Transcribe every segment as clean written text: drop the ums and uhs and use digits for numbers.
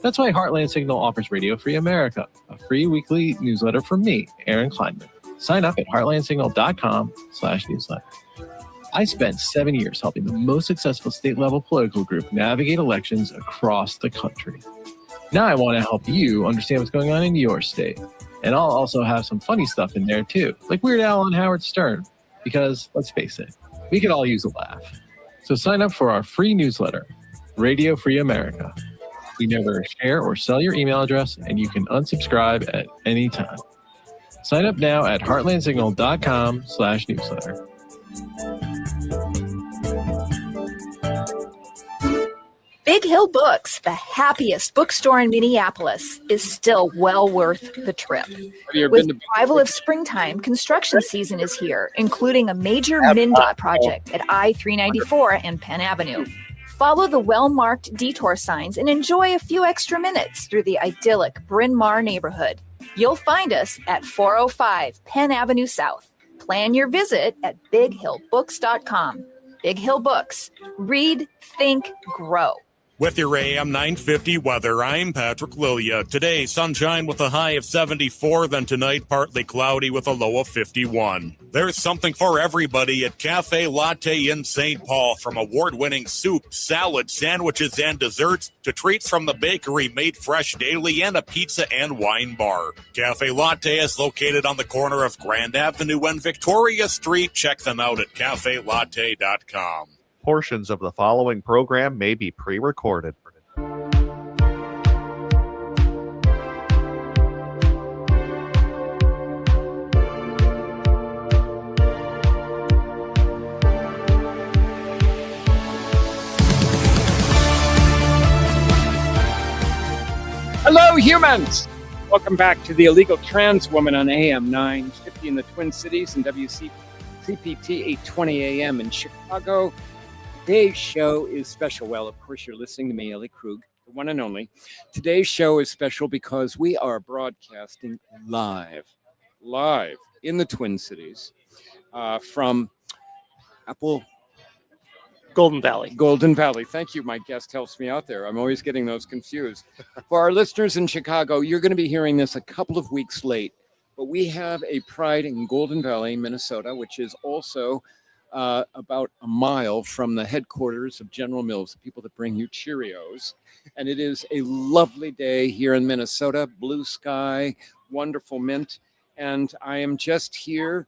That's why Heartland Signal offers Radio Free America, a free weekly newsletter from me, Aaron Kleinman. Sign up at heartlandsignal.com/newsletter. I spent 7 years helping the most successful state-level political group navigate elections across the country. Now I want to help you understand what's going on in your state. And I'll also have some funny stuff in there too, like Weird Al and Howard Stern, because let's face it, we could all use a laugh. So sign up for our free newsletter, Radio Free America. We never share or sell your email address, and you can unsubscribe at any time. Sign up now at heartlandsignal.com/newsletter. Big Hill Books, the happiest bookstore in Minneapolis, is still well worth the trip. With the arrival of springtime, construction season is here, including a major MnDOT project at I-394 and Penn Avenue. Follow the well-marked detour signs and enjoy a few extra minutes through the idyllic Bryn Mawr neighborhood. You'll find us at 405 Penn Avenue South. Plan your visit at bighillbooks.com. Big Hill Books. Read, think, grow. With your AM 950 weather, I'm Patrick Lilia. Today, sunshine with a high of 74, then tonight, partly cloudy with a low of 51. There's something for everybody at Cafe Latte in St. Paul, from award-winning soup, salad, sandwiches, and desserts to treats from the bakery made fresh daily and a pizza and wine bar. Cafe Latte is located on the corner of Grand Avenue and Victoria Street. Check them out at cafelatte.com. Portions of the following program may be pre-recorded. Hello, humans! Welcome back to the Illegal Trans Woman on AM 950 in the Twin Cities and CPT 820 AM in Chicago. Today's show is special. Well, of course, you're listening to me, Ellie Krug, the one and only. Today's show is special because we are broadcasting live in the Twin Cities from Golden Valley. Golden Valley. Thank you. My guest helps me out there. I'm always getting those confused. For our listeners in Chicago, you're going to be hearing this a couple of weeks late, but we have a Pride in Golden Valley, Minnesota, which is also about a mile from the headquarters of General Mills, the people that bring you Cheerios. And it is a lovely day here in Minnesota, blue sky, wonderful mint. And I am just here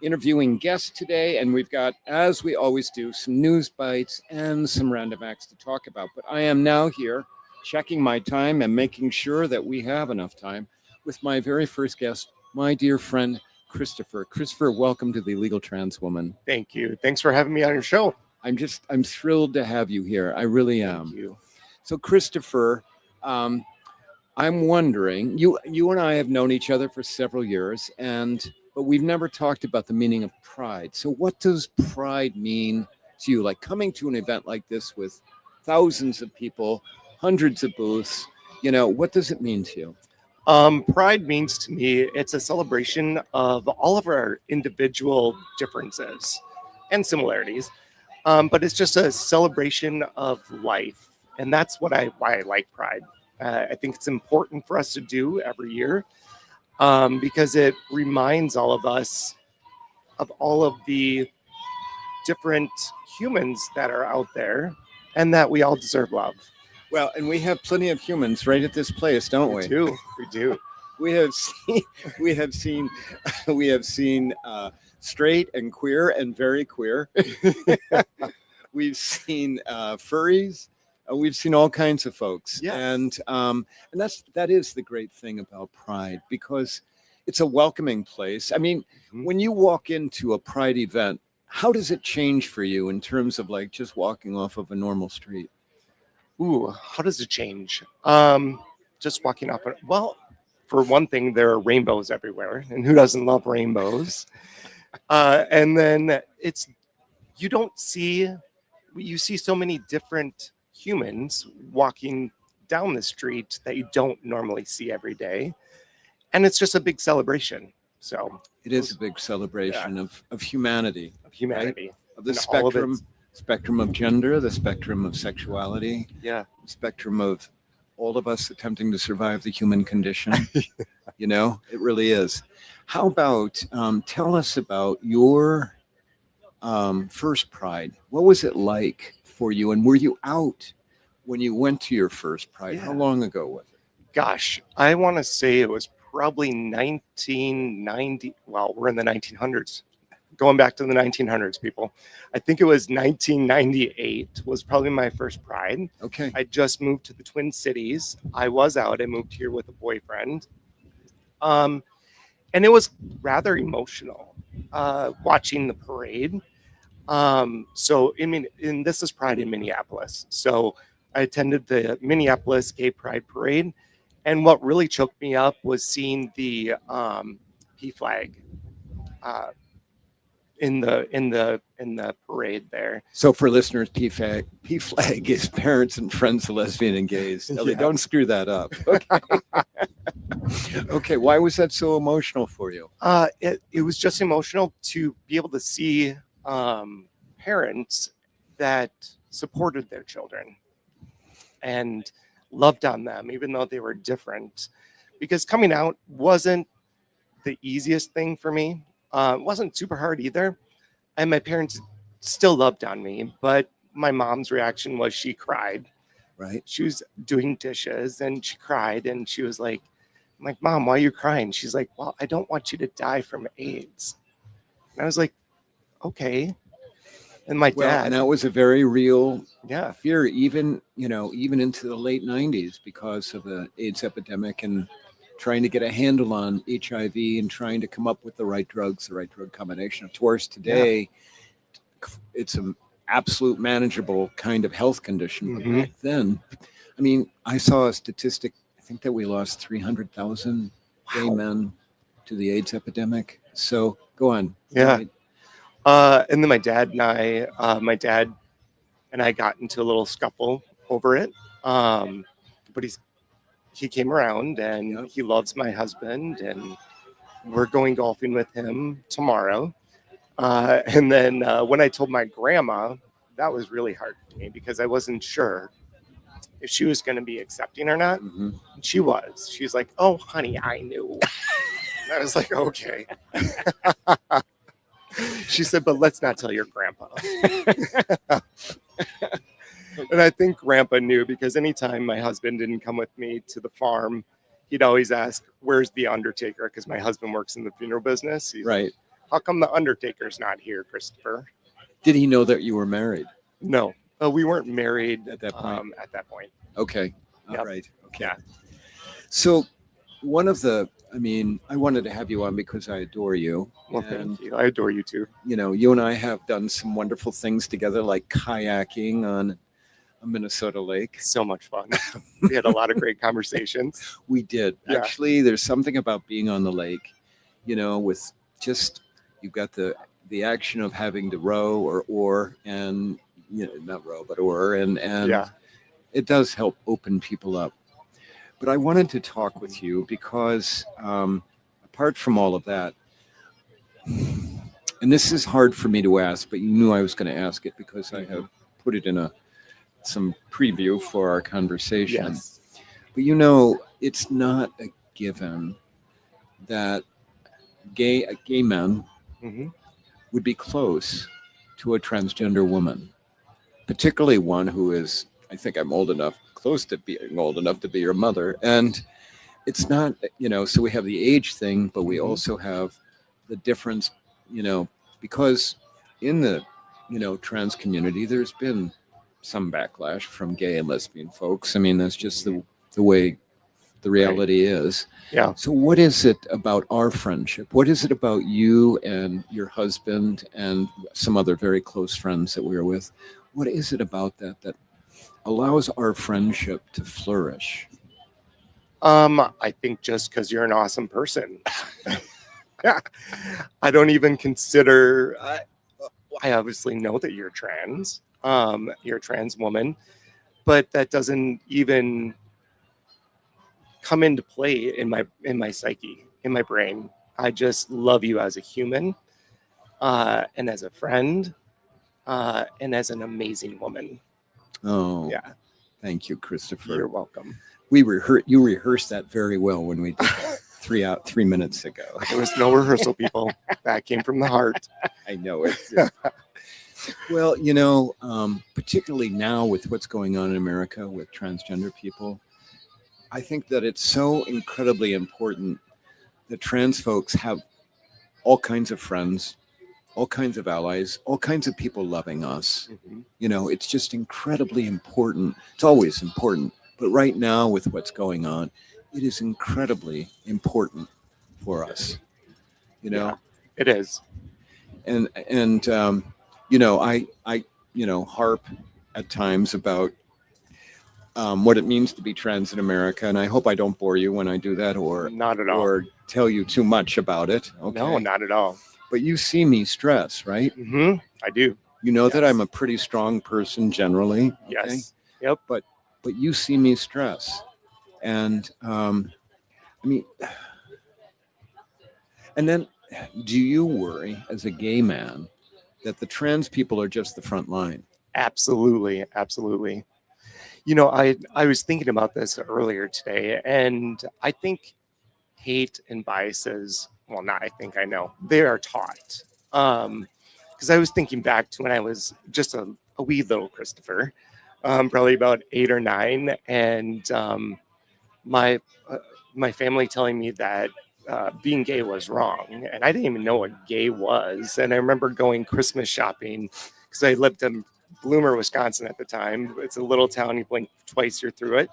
interviewing guests today. And we've got, as we always do, some news bites and some random acts to talk about. But I am now here checking my time and making sure that we have enough time with my very first guest, my dear friend, Christopher. Christopher, welcome to the Illegal Trans Woman. Thank you. Thanks for having me on your show. I'm thrilled to have you here. I really am. Thank you. So, Christopher, I'm wondering, you and I have known each other for several years, but we've never talked about the meaning of pride. So what does pride mean to you? Like coming to an event like this with thousands of people, hundreds of booths, what does it mean to you? Pride means to me, it's a celebration of all of our individual differences and similarities. But it's just a celebration of life. And that's why I like Pride. I think it's important for us to do every year because it reminds all of us of all of the different humans that are out there and that we all deserve love. Well, and we have plenty of humans right at this place, don't we? We do. We have seen straight and queer and very queer. We've seen furries. We've seen all kinds of folks. Yes. And that is the great thing about Pride, because it's a welcoming place. I mean, when you walk into a Pride event, how does it change for you in terms of like just walking off of a normal street? Ooh, how does it change? Just walking off. Well, for one thing, there are rainbows everywhere, and who doesn't love rainbows? And then you see so many different humans walking down the street that you don't normally see every day, and it's just a big celebration. So it is a big celebration of humanity, right? Of the spectrum spectrum of gender, the spectrum of sexuality, Yeah. spectrum of all of us attempting to survive the human condition. You know, it really is. How about tell us about your first Pride? What was it like for you? And were you out when you went to your first Pride? How Yeah. long ago was it? Gosh, I want to say it was probably 1990. Well, we're in the 1900s. Going back to the 1900s, people. I think it was 1998 was probably my first Pride. Okay. I just moved to the Twin Cities. I was out. I moved here with a boyfriend. And it was rather emotional watching the parade. So this is Pride in Minneapolis. So I attended the Minneapolis Gay Pride Parade, and what really choked me up was seeing the P flag in the parade there. So for listeners, PFLAG is Parents and Friends of Lesbian and Gays. Ellie, Yeah. don't screw that up. Okay. Okay. Why was that so emotional for you? It was just emotional to be able to see parents that supported their children and loved on them, even though they were different. Because coming out wasn't the easiest thing for me. It wasn't super hard either. And my parents still loved on me, but my mom's reaction was she cried. Right. She was doing dishes and she cried, and she was like, I'm like, Mom, why are you crying? She's like, well, I don't want you to die from AIDS. And I was like, okay. And my Well, dad, and that was a very real yeah, fear, even into the late 90s, because of the AIDS epidemic and trying to get a handle on HIV and trying to come up with the right drugs, the right drug combination. Of course, today it's an absolute manageable kind of health condition. But Mhm. back then, I mean, I saw a statistic, I think that we lost 300,000 gay men to the AIDS epidemic. So go on. Yeah. Right. And then my dad and I got into a little scuffle over it. But he came around, and Yep. he loves my husband, and we're going golfing with him tomorrow. And then when I told my grandma, that was really hard for me because I wasn't sure if she was going to be accepting or not. Mhm. And she was. She's like, "Oh, honey, I knew." And I was like, "Okay." She said, "But let's not tell your grandpa." And I think grandpa knew, because anytime my husband didn't come with me to the farm, he'd always ask, "Where's the undertaker?" Because my husband works in the funeral business. He's like, Right. "How come the undertaker's not here, Christopher?" Did he know that you were married No, we weren't married at that point? at that point. Okay. All Yep. right. Okay. Yeah. So I wanted to have you on because I adore you. Well, And, thank you. I adore you too. you and I have done some wonderful things together, like kayaking on a Minnesota lake. So much fun. We had a lot of great conversations. We did. Yeah. Actually, there's something about being on the lake, with just, you've got the action of having to row or oar, and, not row, but oar. And Yeah. it does help open people up. But I wanted to talk with you because apart from all of that, and this is hard for me to ask, but you knew I was going to ask it because I have put it in some preview for our conversation. Yes. But it's not a given that gay men hmm would be close to a transgender woman, particularly one who is, I think I'm close to being old enough to be your mother. And it's not, so we have the age thing, but we also have the difference, because in the, trans community, there's been some backlash from gay and lesbian folks. I mean, that's just the way the reality is. Yeah. So what is it about our friendship? What is it about you and your husband and some other very close friends that we were with? What is it about that allows our friendship to flourish? I think just because you're an awesome person. I don't even consider. I obviously know that you're trans. You're a trans woman, but that doesn't even come into play in my psyche, in my brain. I just love you as a human, and as a friend, and as an amazing woman. Oh, Yeah, thank you, Christopher. you're welcome. You rehearsed that very well when we did that 3 minutes ago. There was no rehearsal, people. That came from the heart. I know it. Well, particularly now with what's going on in America with transgender people, I think that it's so incredibly important that trans folks have all kinds of friends, all kinds of allies, all kinds of people loving us. Mm-hmm. It's just incredibly important. It's always important. But right now with what's going on, it is incredibly important for us. Yeah, it is. And I harp at times about what it means to be trans in America, and I hope I don't bore you when I do that, or Not at all. or tell you too much about it. Okay. No, not at all. But you see me stress, right? Mm-hmm. I do. You know that Yes. I'm a pretty strong person generally. Okay? Yes. Yep. But you see me stress, and and then do you worry as a gay man that the trans people are just the front line? Absolutely. Absolutely. I was thinking about this earlier today, and I think hate and biases, well, not I think, I know, they are taught. Because I was thinking back to when I was just a wee little Christopher, probably about 8 or 9, and my family telling me that being gay was wrong, and I didn't even know what gay was. And I remember going Christmas shopping because I lived in Bloomer, Wisconsin at the time. It's a little town, you blink twice, you're through it.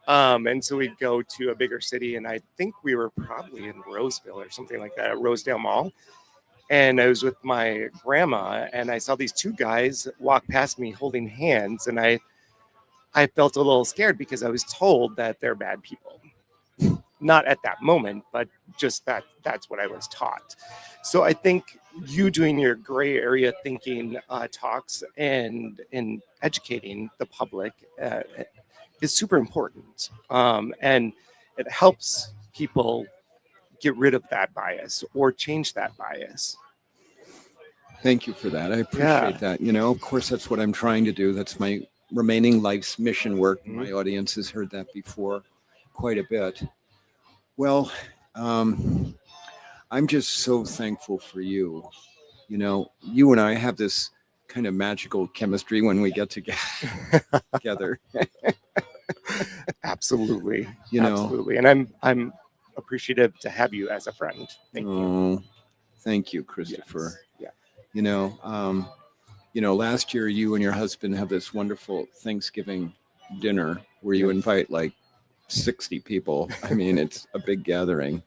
And so we'd go to a bigger city, and I think we were probably in Roseville or something like that, at Rosedale Mall. And I was with my grandma, and I saw these 2 guys walk past me holding hands, and I felt a little scared because I was told that they're bad people. Not at that moment, but just that's what I was taught. So I think you doing your gray area thinking talks and educating the public is super important. And it helps people get rid of that bias or change that bias. Thank you for that. I appreciate that. Of course, that's what I'm trying to do. That's my remaining life's mission work. Mhm. My audience has heard that before quite a bit. Well, I'm just so thankful for you. You and I have this kind of magical chemistry when we get together. Absolutely. Absolutely. And I'm appreciative to have you as a friend. Thank you. Thank you, Christopher. Yes. Last year you and your husband have this wonderful Thanksgiving dinner where you invite like 60 people. I mean, it's a big gathering.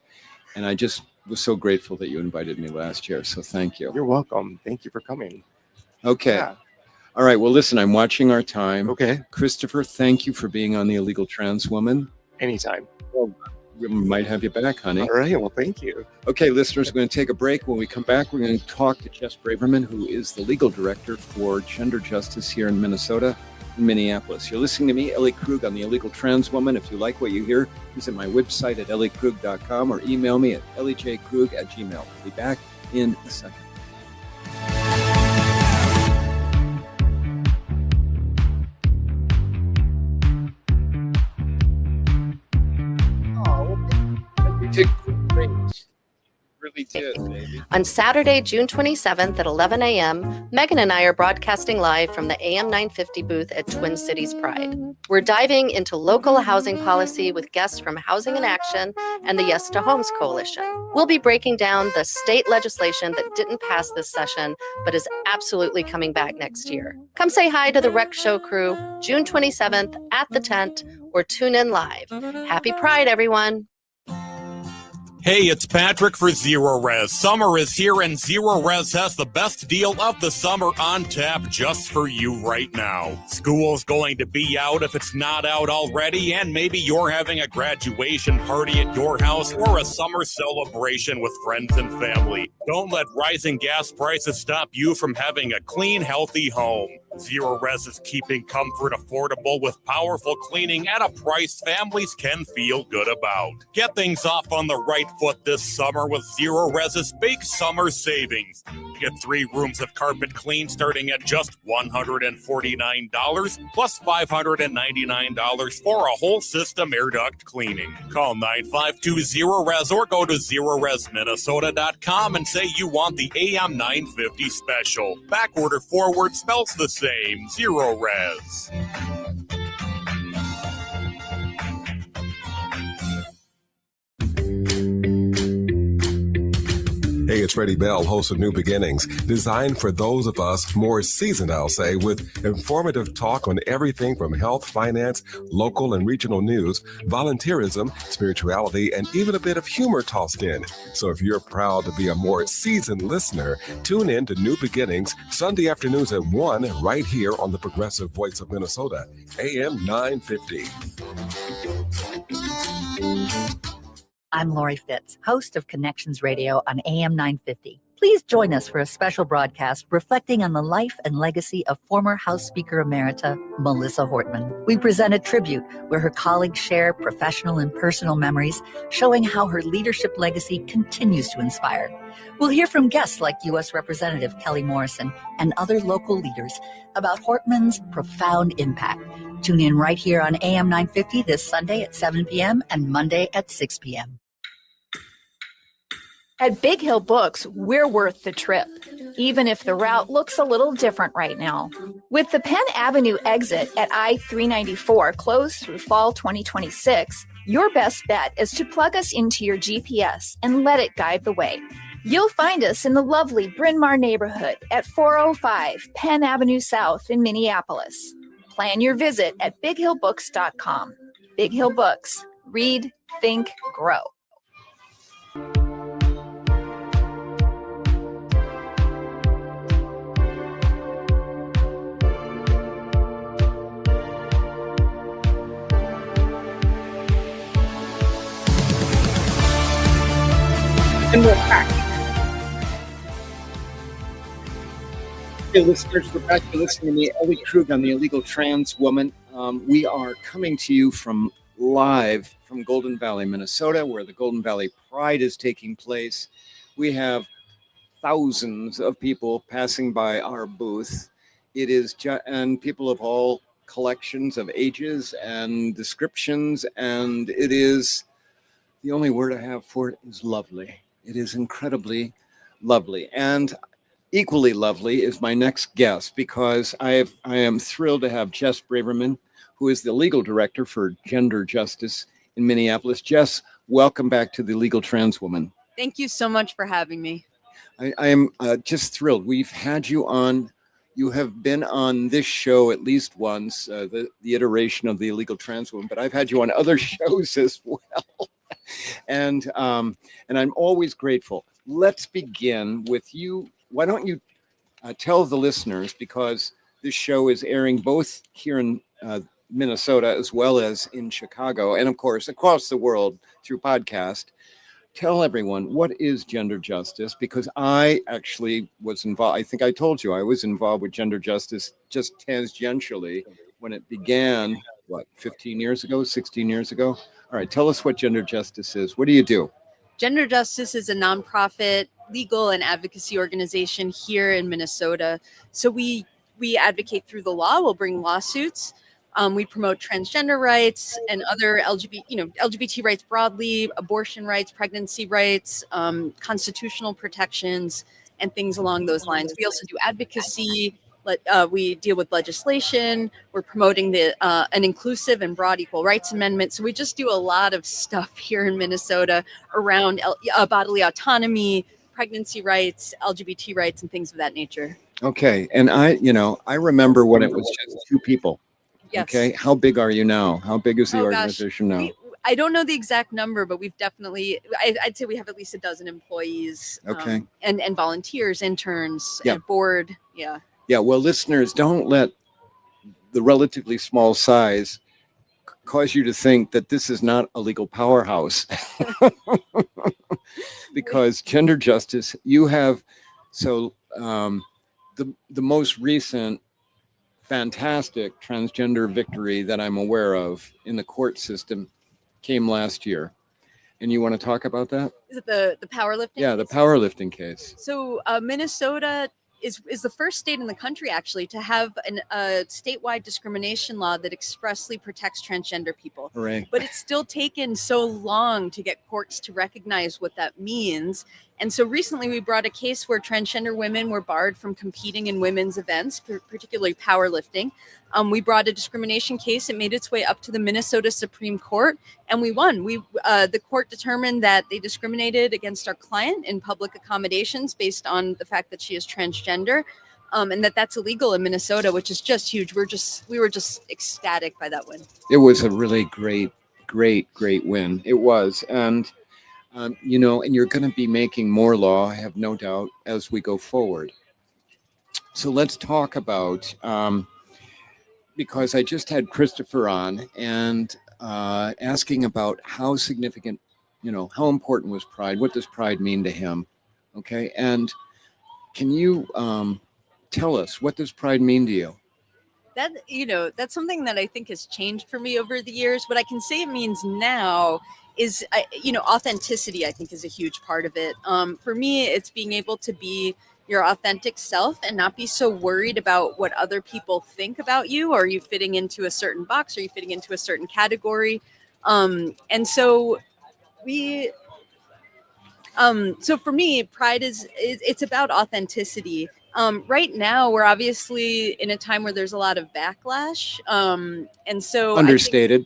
And I just was so grateful that you invited me last year. So thank you. You're welcome. Thank you for coming. Okay. Yeah. All right. Well, listen, I'm watching our time. Okay. Christopher, thank you for being on The Illegal Trans Woman. Anytime. We might have you back, honey. All right. Well, thank you. Okay, listeners, we're going to take a break. When we come back, we're going to talk to Jess Braverman, who is the legal director for gender justice here in Minnesota, in Minneapolis. You're listening to me, Ellie Krug, on The Illegal Trans Woman. If you like what you hear, visit my website at elliekrug.com or email me at elliejkrug@gmail.com. I'll be back in a second. Really did, baby. On Saturday, June 27th at 11 a.m., Megan and I are broadcasting live from the AM 950 booth at Twin Cities Pride. We're diving into local housing policy with guests from Housing in Action and the Yes to Homes Coalition. We'll be breaking down the state legislation that didn't pass this session, but is absolutely coming back next year. Come say hi to the Rec Show crew, June 27th at the tent, or tune in live. Happy Pride, everyone. Hey, it's Patrick for Zero Res. Summer is here and Zero Res has the best deal of the summer on tap just for you right now. School's going to be out if it's not out already, and maybe you're having a graduation party at your house or a summer celebration with friends and family. Don't let rising gas prices stop you from having a clean, healthy home. Zero Res is keeping comfort affordable with powerful cleaning at a price families can feel good about. Get things off on the right foot this summer with Zero Res's big summer savings. Get 3 rooms of carpet clean starting at just $149 plus $599 for a whole system air duct cleaning. Call 9520-RES or go to ZeroResMinnesota.com and say you want the AM 950 special. Backward or forward spells the same. Zero Res. Hey, it's Freddie Bell, host of New Beginnings, designed for those of us more seasoned, I'll say, with informative talk on everything from health, finance, local and regional news, volunteerism, spirituality, and even a bit of humor tossed in. So if you're proud to be a more seasoned listener, tune in to New Beginnings Sunday afternoons at 1 right here on the Progressive Voice of Minnesota, AM 950. I'm Lori Fitz, host of Connections Radio on AM 950. Please join us for a special broadcast reflecting on the life and legacy of former House Speaker Emerita Melissa Hortman. We present a tribute where her colleagues share professional and personal memories, showing how her leadership legacy continues to inspire. We'll hear from guests like U.S. Representative Kelly Morrison and other local leaders about Hortman's profound impact. Tune in right here on AM 950 this Sunday at 7 p.m. and Monday at 6 p.m. At Big Hill Books, we're worth the trip, even if the route looks a little different right now. With the Penn Avenue exit at I-394 closed through fall 2026, your best bet is to plug us into your GPS and let it guide the way. You'll find us in the lovely Bryn Mawr neighborhood at 405 Penn Avenue South in Minneapolis. Plan your visit at bighillbooks.com. Big Hill Books. Read, think, grow. And we're back. Hey, listeners, we're back. You're listening to me, Ellie Krug. I'm the illegal trans woman. We are coming to you from live from Golden Valley, Minnesota, where the Golden Valley Pride is taking place. We have thousands of people passing by our booth. It is and people of all collections of ages and descriptions, and it is the only word I have for it is lovely. It is incredibly lovely. And equally lovely is my next guest, because I am thrilled to have Jess Braverman, who is the legal director for Gender Justice in Minneapolis. Jess, welcome back to the Legal Trans Woman. Thank you so much for having me. I am just thrilled. We've had you on. You have been on this show at least once, the iteration of the Illegal Trans Woman, but I've had you on other shows as well. And I'm always grateful. Let's begin with you. Why don't you tell the listeners, because this show is airing both here in Minnesota as well as in Chicago, and of course across the world through podcast. Tell everyone, what is Gender Justice? Because I actually was involved. I think I told you I was involved with Gender Justice just tangentially when it began, 15 years ago, 16 years ago? All right, tell us what Gender Justice is. What do you do? Gender Justice is a nonprofit legal and advocacy organization here in Minnesota. So we advocate through the law. We'll bring lawsuits. We promote transgender rights and other LGBT rights broadly, abortion rights, pregnancy rights, constitutional protections, and things along those lines. We also do advocacy. We deal with legislation. We're promoting an inclusive and broad equal rights amendment. So we just do a lot of stuff here in Minnesota around bodily autonomy, pregnancy rights, LGBT rights, and things of that nature. Okay. And I remember when it was just 2 people. Yes. Okay. How big are you now? How big is the organization now? I don't know the exact number, but we've definitely, I'd say we have at least a dozen employees. Okay. And volunteers, interns, and board. Yeah. Yeah. Well, listeners, don't let the relatively small size cause you to think that this is not a legal powerhouse. Because Gender Justice, you have, the most recent fantastic transgender victory that I'm aware of in the court system came last year. And you want to talk about that? Is it the powerlifting? Yeah, the powerlifting case. So Minnesota is the first state in the country actually to have a statewide discrimination law that expressly protects transgender people. Hooray. But it's still taken so long to get courts to recognize what that means. And so recently we brought a case where transgender women were barred from competing in women's events, particularly powerlifting. We brought a discrimination case. It made its way up to the Minnesota Supreme Court, and we won. The court determined that they discriminated against our client in public accommodations based on the fact that she is transgender, and that's illegal in Minnesota, which is just huge. We were just ecstatic by that win. It was a really great win. It was, and and you're going to be making more law, I have no doubt, as we go forward. So let's talk about. Because I just had Christopher on and asking about how significant, how important was Pride? What does Pride mean to him? Okay. And can you tell us, what does Pride mean to you? That's something that I think has changed for me over the years. What I can say it means now is, authenticity, I think, is a huge part of it. For me, it's being able to be your authentic self and not be so worried about what other people think about you. Are you fitting into a certain box? Are you fitting into a certain category? And so so for me, Pride it's about authenticity. Right now, we're obviously in a time where there's a lot of backlash. And so understated.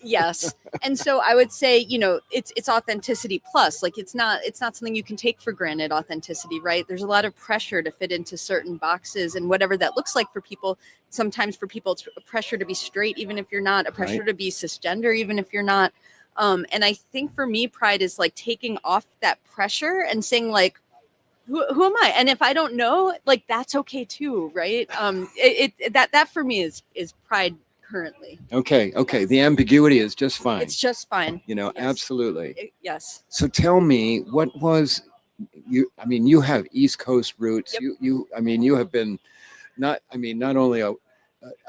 Yes. And so I would say, it's authenticity plus. Like it's not something you can take for granted, authenticity, right? There's a lot of pressure to fit into certain boxes and whatever that looks like for people. Sometimes for people, it's a pressure to be straight, even if you're not, a pressure to be cisgender, even if you're not. And I think for me, Pride is like taking off that pressure and saying like, who am I? And if I don't know, like, that's okay too. Right. That for me is Pride currently. Okay. The ambiguity is just fine. It's just fine. Yes. Absolutely. Yes. So tell me, what was you have East Coast roots. Yep. You have been not only a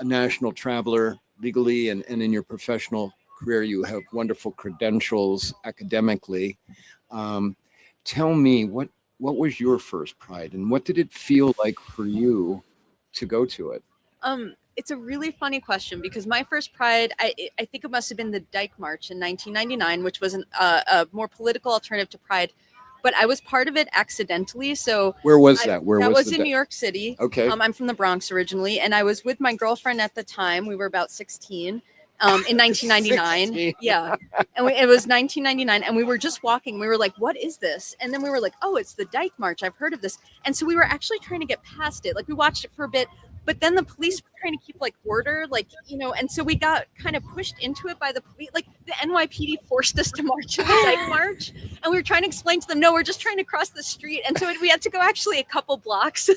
national traveler legally and in your professional career, you have wonderful credentials academically. Tell me, what was your first Pride and what did it feel like for you to go to it? It's a really funny question because my first Pride, I think it must have been the Dyke March in 1999, which was a more political alternative to Pride. But I was part of it accidentally. So where was that? That was in New York City. Okay. I'm from the Bronx originally, and I was with my girlfriend at the time. We were about 16. In 1999. 16. Yeah. And it was 1999. And we were just walking. We were like, what is this? And then we were like, oh, it's the Dyke March. I've heard of this. And so we were actually trying to get past it. Like we watched it for a bit, but then the police were trying to keep like order, and so we got kind of pushed into it by the police. Like the NYPD forced us to march in the Dyke March. And we were trying to explain to them, no, we're just trying to cross the street. And so we had to go actually a couple blocks.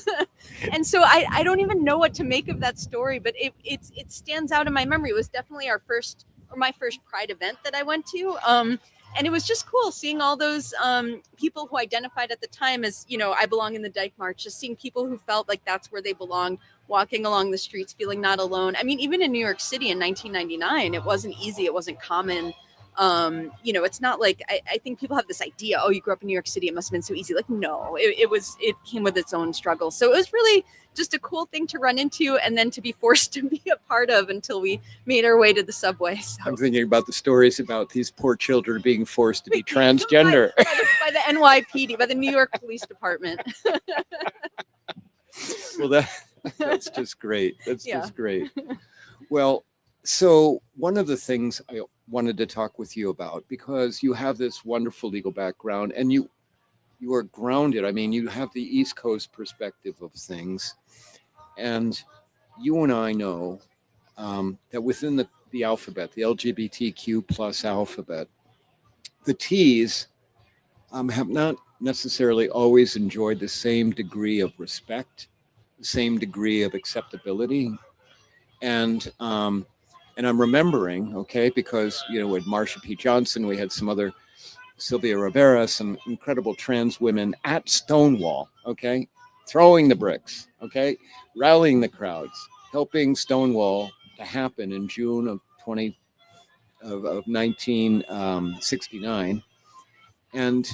And so I don't even know what to make of that story, but it stands out in my memory. It was definitely my first Pride event that I went to. And it was just cool seeing all those people who identified at the time as, I belong in the Dyke March, just seeing people who felt like that's where they belonged, walking along the streets, feeling not alone. I mean, even in New York City in 1999, it wasn't easy. It wasn't common. It's not like, I think people have this idea, oh, you grew up in New York City, it must have been so easy. Like, no, it came with its own struggle. So it was really just a cool thing to run into and then to be forced to be a part of until we made our way to the subway. So. I'm thinking about the stories about these poor children being forced to be transgender. by the NYPD, by the New York Police Department. Well, that's just great. That's just great. Well, so one of the things I wanted to talk with you about, because you have this wonderful legal background and you are grounded. I mean, you have the East Coast perspective of things. And you and I know that within the alphabet, the LGBTQ plus alphabet, the T's have not necessarily always enjoyed the same degree of respect, the same degree of acceptability. And I'm remembering, okay, because, with Marsha P. Johnson, we had some other, Sylvia Rivera, some incredible trans women at Stonewall, okay, throwing the bricks, okay, rallying the crowds, helping Stonewall to happen in June of 1969. and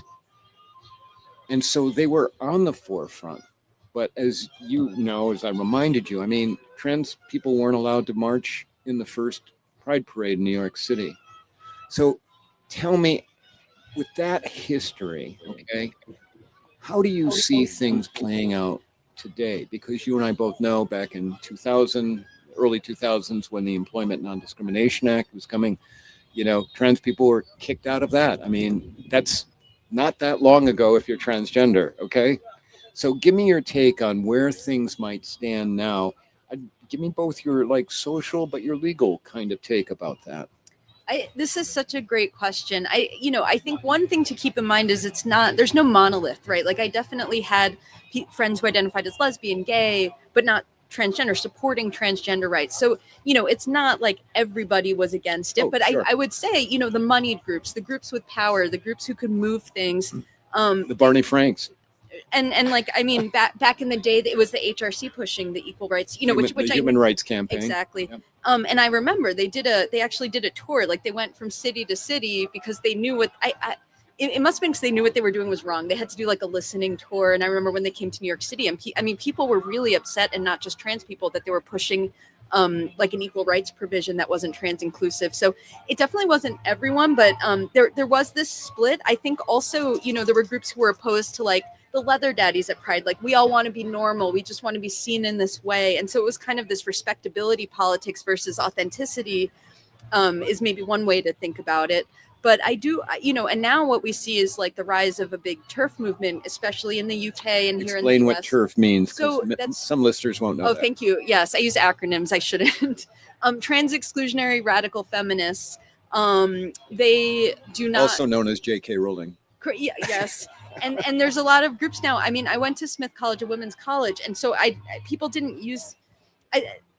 so they were on the forefront. But as you know, as I reminded you, I mean, trans people weren't allowed to march in the first Pride Parade in New York City. So tell me, with that history, okay, how do you see things playing out today? Because you and I both know back in 2000, early 2000s, when the Employment Non-Discrimination Act was coming, you know, trans people were kicked out of that. I mean, that's not that long ago if you're transgender, okay? So give me your take on where things might stand now. Give me both your like social but your legal kind of take about that. This is such a great question. I think one thing to keep in mind is there's no monolith, right? Like I definitely had friends who identified as lesbian, gay, but not transgender, supporting transgender rights. So, it's not like everybody was against it, but sure. I would say, the moneyed groups, the groups with power, the groups who could move things. The Barney Franks. And like, I mean, back in the day, it was the HRC pushing the equal rights, which Human Rights Campaign. Exactly. Yep. And I remember they actually did a tour, like they went from city to city because they knew what it must have been because they knew what they were doing was wrong. They had to do like a listening tour. And I remember when they came to New York City, and people were really upset, and not just trans people, that they were pushing like an equal rights provision that wasn't trans inclusive. So it definitely wasn't everyone, but there was this split. I think also, there were groups who were opposed to like the leather daddies at Pride. Like, we all want to be normal. We just want to be seen in this way. And so it was kind of this respectability politics versus authenticity is maybe one way to think about it. But I do, and now what we see is like the rise of a big TERF movement, especially in the UK and here in the US. Explain what TERF means. So some listeners won't know. Oh, that. Thank you. Yes, I use acronyms. I shouldn't. Trans exclusionary radical feminists. They do not. Also known as J.K. Rowling. Yes. And there's a lot of groups now. I mean, I went to Smith College, a women's college, and so people didn't use.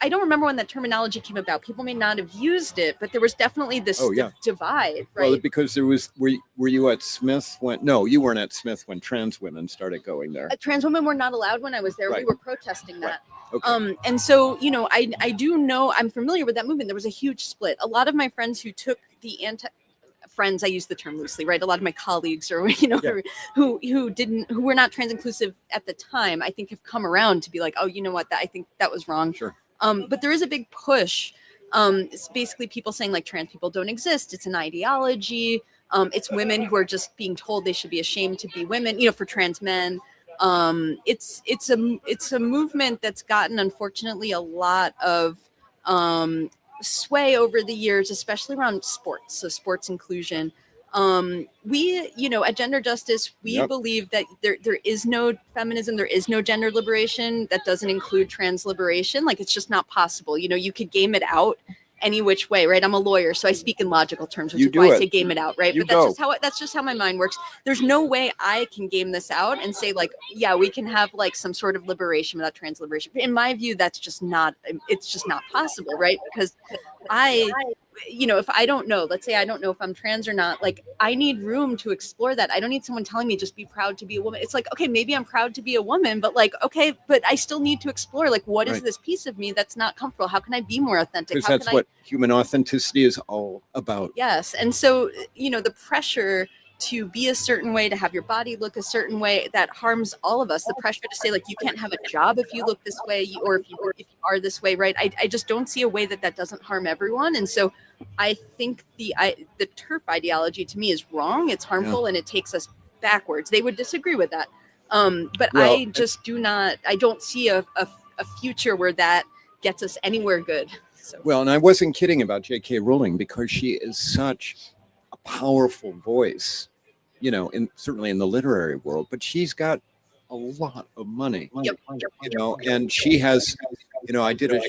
I don't remember when that terminology came about. People may not have used it, but there was definitely this divide, right? Well, because there was. Were you at Smith when? No, you weren't at Smith when trans women started going there. Trans women were not allowed when I was there. Right. We were protesting that. Right. Okay. And so, I do know, I'm familiar with that movement. There was a huge split. A lot of my friends who took the friends, I use the term loosely, right? A lot of my colleagues or, who were not trans inclusive at the time, I think have come around to be like, oh, you know what, I think that was wrong. Sure. But there is a big push. It's basically people saying like trans people don't exist. It's an ideology. It's women who are just being told they should be ashamed to be women, for trans men. It's a movement that's gotten, unfortunately, a lot of sway over the years, especially around sports. So sports inclusion. We, at Gender Justice, we believe that there is no feminism, there is no gender liberation that doesn't include trans liberation. Like, it's just not possible. You could game it out any which way, right? I'm a lawyer, so I speak in logical terms, which is why I say game it out, right? But that's just how my mind works. There's no way I can game this out and say like, yeah, we can have like some sort of liberation without trans liberation. In my view, it's just not possible, right? Because if I don't know, let's say I don't know if I'm trans or not, like I need room to explore that. I don't need someone telling me just be proud to be a woman. It's like, okay, maybe I'm proud to be a woman, but like, okay, but I still need to explore like, what is this piece of me that's not comfortable? How can I be more authentic? Because that's what human authenticity is all about. Yes. And so, the pressure to be a certain way, to have your body look a certain way, that harms all of us. The pressure to say like, you can't have a job if you look this way, or if you are this way, right? I just don't see a way that doesn't harm everyone. And so I think the TERF ideology to me is wrong. It's harmful and it takes us backwards. They would disagree with that. But I just I don't see a future where that gets us anywhere good. So. Well, and I wasn't kidding about J.K. Rowling, because she is such a powerful voice, certainly in the literary world, but she's got a lot of money, and she has, I did a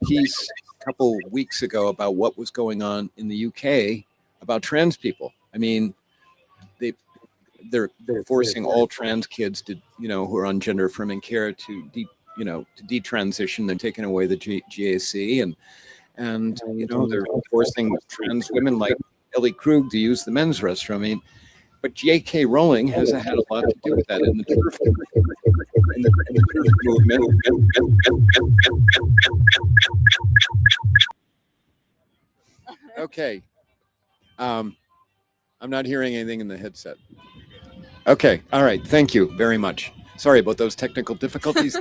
piece a couple weeks ago about what was going on in the UK about trans people. I mean, they're forcing all trans kids to, who are on gender affirming care to detransition. They're taking away the GAC, and they're forcing trans women like Ellie Krug to use the men's restroom. I mean, but J.K. Rowling has had a lot to do with that in the TERF movement. Okay. I'm not hearing anything in the headset. Okay. All right. Thank you very much. Sorry about those technical difficulties.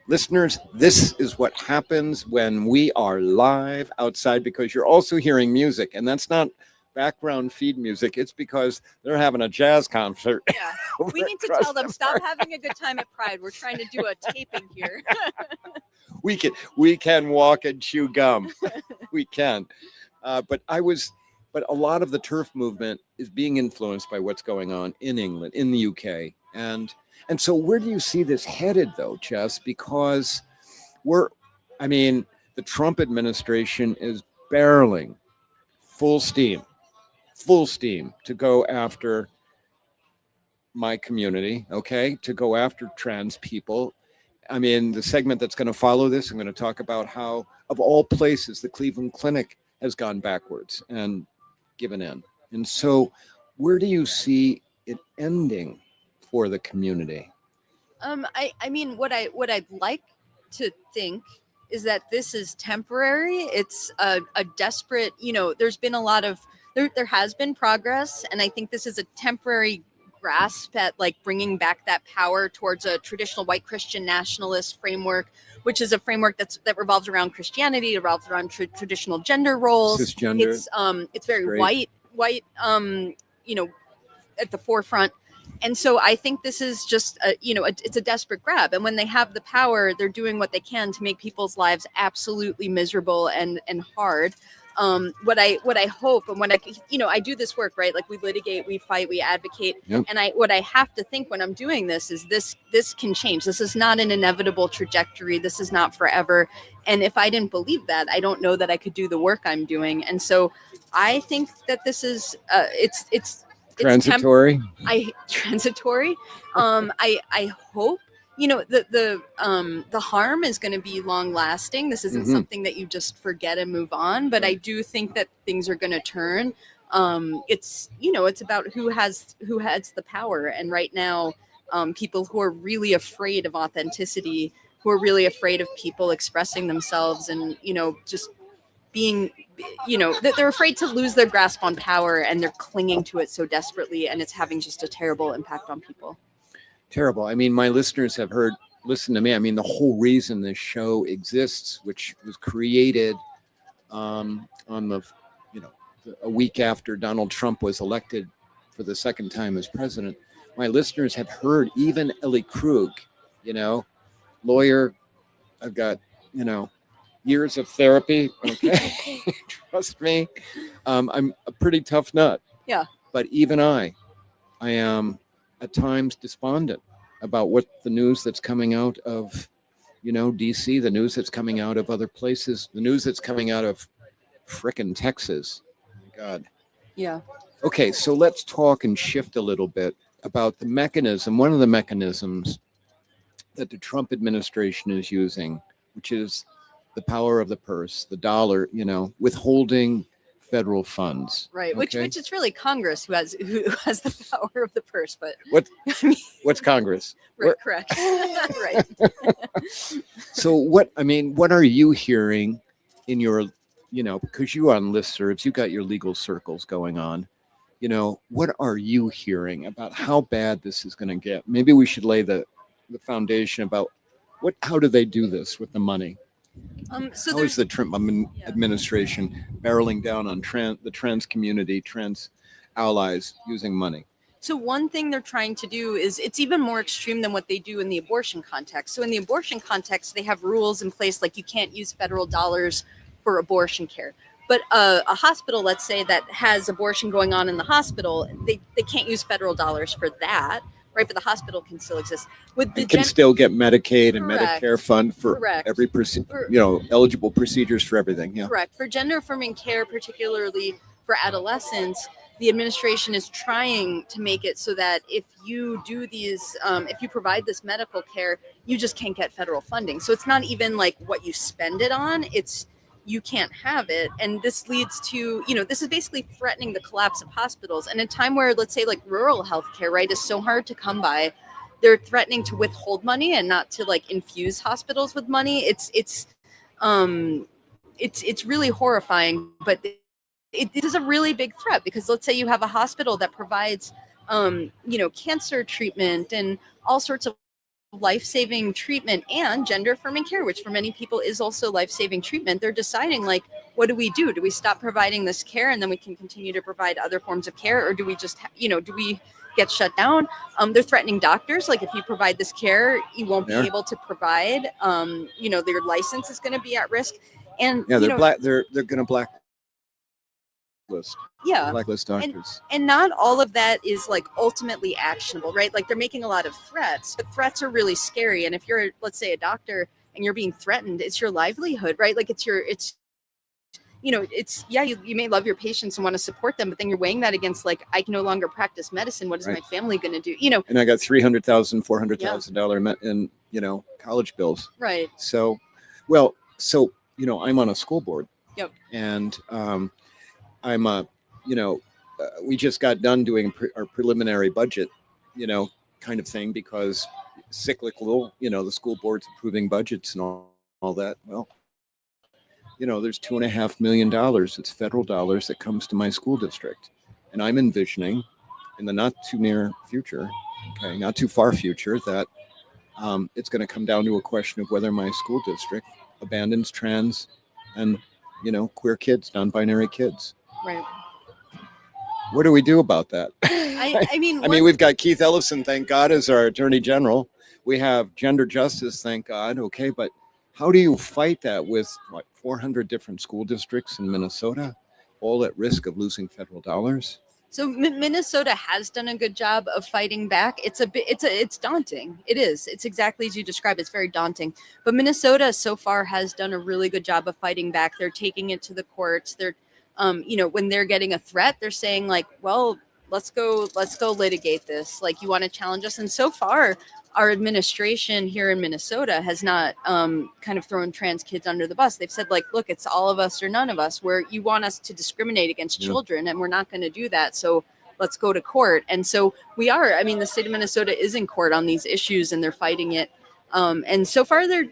Listeners, this is what happens when we are live outside, because you're also hearing music, and that's not background feed music. It's because they're having a jazz concert. Yeah. We need to tell them, stop having a good time at Pride. We're trying to do a taping here. we can walk and chew gum. We can. But a lot of the turf movement is being influenced by what's going on in England, in the UK. And so where do you see this headed, though, Jess? Because the Trump administration is barreling full steam to go after my community, okay, to go after trans people. I mean, the segment that's going to follow this, I'm going to talk about how, of all places, the Cleveland Clinic has gone backwards and given in. And so where do you see it ending for the community? I mean, what I'd like to think is that this is temporary. It's a desperate, there's been a lot of, there has been progress. And I think this is a temporary grasp at like bringing back that power towards a traditional white Christian nationalist framework, which is a framework that revolves around Christianity, it revolves around traditional gender roles. Cisgender. It's very Great. white, at the forefront. And so I think this is just, it's a desperate grab. And when they have the power, they're doing what they can to make people's lives absolutely miserable and hard. What I hope, and when I do this work, right? Like we litigate, we fight, we advocate. Yep. And what I have to think when I'm doing this is this can change. This is not an inevitable trajectory. This is not forever. And if I didn't believe that, I don't know that I could do the work I'm doing. And so I think that this is, it's transitory. Transitory. I hope, the harm is going to be long lasting. This isn't something that you just forget and move on, but I do think that things are going to turn. It's about who has the power. And right now, people who are really afraid of authenticity, who are really afraid of people expressing themselves and, just being, they're afraid to lose their grasp on power, and they're clinging to it so desperately, and it's having just a terrible impact on people. Terrible. I mean, my listeners have listened to me. I mean, the whole reason this show exists, which was created on a week after Donald Trump was elected for the second time as president, my listeners have heard even Ellie Krug, lawyer. I've got, years of therapy. Okay. Trust me. I'm a pretty tough nut. Yeah. But even I am at times despondent about what the news that's coming out of, DC, the news that's coming out of other places, the news that's coming out of frickin' Texas. My God. Yeah. Okay, so let's talk and shift a little bit about the mechanism, one of the mechanisms that the Trump administration is using, which is the power of the purse, the dollar, withholding federal funds. Right, okay? which is really Congress who has the power of the purse. But what's Congress? Right, correct. Right. So what are you hearing in your, because you on listservs, you got your legal circles going on. What are you hearing about how bad this is going to get? Maybe we should lay the foundation about how do they do this with the money? So how is the Trump administration barreling down on the trans community, trans allies using money? So one thing they're trying to do is it's even more extreme than what they do in the abortion context. So in the abortion context, they have rules in place like you can't use federal dollars for abortion care. But a hospital, let's say, that has abortion going on in the hospital, they can't use federal dollars for that. Right, but the hospital can still exist. It can still get Medicaid and Correct. Medicare fund for Correct. every eligible procedures for everything. Yeah, correct. For gender affirming care, particularly for adolescents, the administration is trying to make it so that if you do these, if you provide this medical care, you just can't get federal funding. So it's not even like what you spend it on; it's you can't have it. And this leads to, this is basically threatening the collapse of hospitals. And in a time where, let's say, like rural healthcare, right, is so hard to come by, they're threatening to withhold money and not to like infuse hospitals with money. It's really horrifying, but it is a really big threat, because let's say you have a hospital that provides, cancer treatment and all sorts of life-saving treatment and gender-affirming care, which for many people is also life-saving treatment. They're deciding, like, what do we do? Do we stop providing this care and then we can continue to provide other forms of care, or do we just, do we get shut down? They're threatening doctors, like, if you provide this care, you won't be able to provide. Their license is going to be at risk, and they're going to blacklist doctors. And not all of that is like ultimately actionable, right? Like, they're making a lot of threats, but threats are really scary. And if you're, let's say, a doctor and you're being threatened, it's your livelihood, right? Like, you may love your patients and want to support them, but then you're weighing that against, like, I can no longer practice medicine. What is my family going to do? And I got $300,000, $400,000 in, college bills. Right. So, I'm on a school board. Yep. And I'm we just got done doing our preliminary budget, kind of thing, because cyclical, the school board's approving budgets and all that. Well, there's $2.5 million. It's federal dollars that comes to my school district. And I'm envisioning in the not too near future, not too far future, that it's going to come down to a question of whether my school district abandons trans and, queer kids, non-binary kids. Right. What do we do about that? I mean, we've got Keith Ellison, thank God, as our Attorney General. We have gender justice, thank God. Okay, but how do you fight that with 400 different school districts in Minnesota, all at risk of losing federal dollars? So Minnesota has done a good job of fighting back. It's daunting. It is. It's exactly as you described. It's very daunting. But Minnesota so far has done a really good job of fighting back. They're taking it to the courts. They're, when they're getting a threat, they're saying, like, well, let's go litigate this. Like, you want to challenge us? And so far, our administration here in Minnesota has not kind of thrown trans kids under the bus. They've said, like, look, it's all of us or none of us, where you want us to discriminate against children, and we're not going to do that. So let's go to court. And so we are. I mean, the state of Minnesota is in court on these issues, and they're fighting it. And so far, they're,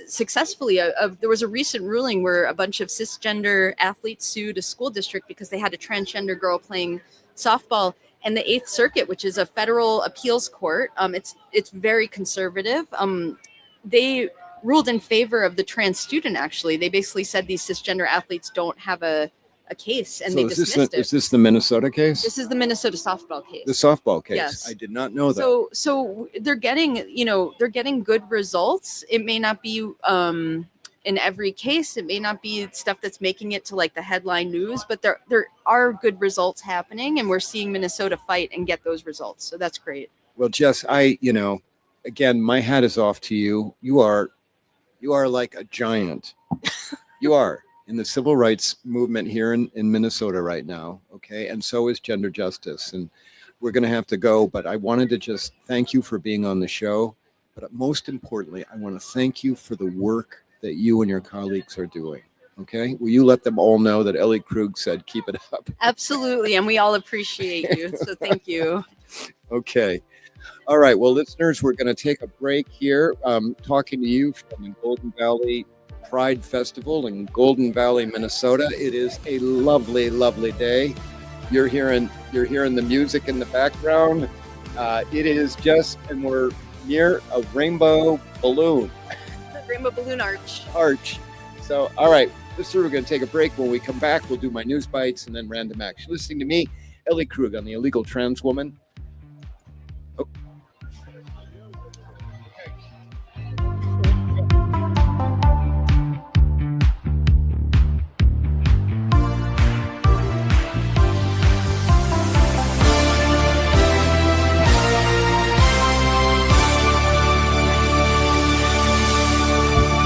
successfully. There was a recent ruling where a bunch of cisgender athletes sued a school district because they had a transgender girl playing softball. And the Eighth Circuit, which is a federal appeals court, it's very conservative. They ruled in favor of the trans student. Actually, they basically said these cisgender athletes don't have a case, and they dismissed it. Is this the Minnesota case? This is the Minnesota softball case. The softball case. Yes. I did not know that. So they're getting good results. It may not be in every case. It may not be stuff that's making it to, like, the headline news, but there are good results happening, and we're seeing Minnesota fight and get those results. So that's great. Well, Jess, again, my hat is off to you. You are like a giant. You are in the civil rights movement here in Minnesota right now. Okay. And so is gender justice. And we're going to have to go, but I wanted to just thank you for being on the show. But most importantly, I want to thank you for the work that you and your colleagues are doing. Okay. Will you let them all know that Ellie Krug said, keep it up? Absolutely. And we all appreciate you. So thank you. Okay. All right. Well, listeners, we're going to take a break here. Talking to you from the Golden Valley Pride Festival in Golden Valley, Minnesota. It is a lovely, lovely day. You're hearing the music in the background. It is just, and we're near a rainbow balloon. Rainbow balloon arch. So, all right, this is where we're going to take a break. When we come back, we'll do my news bites and then random action. Listening to me, Ellie Krug on the Illegal Trans Woman. Oh.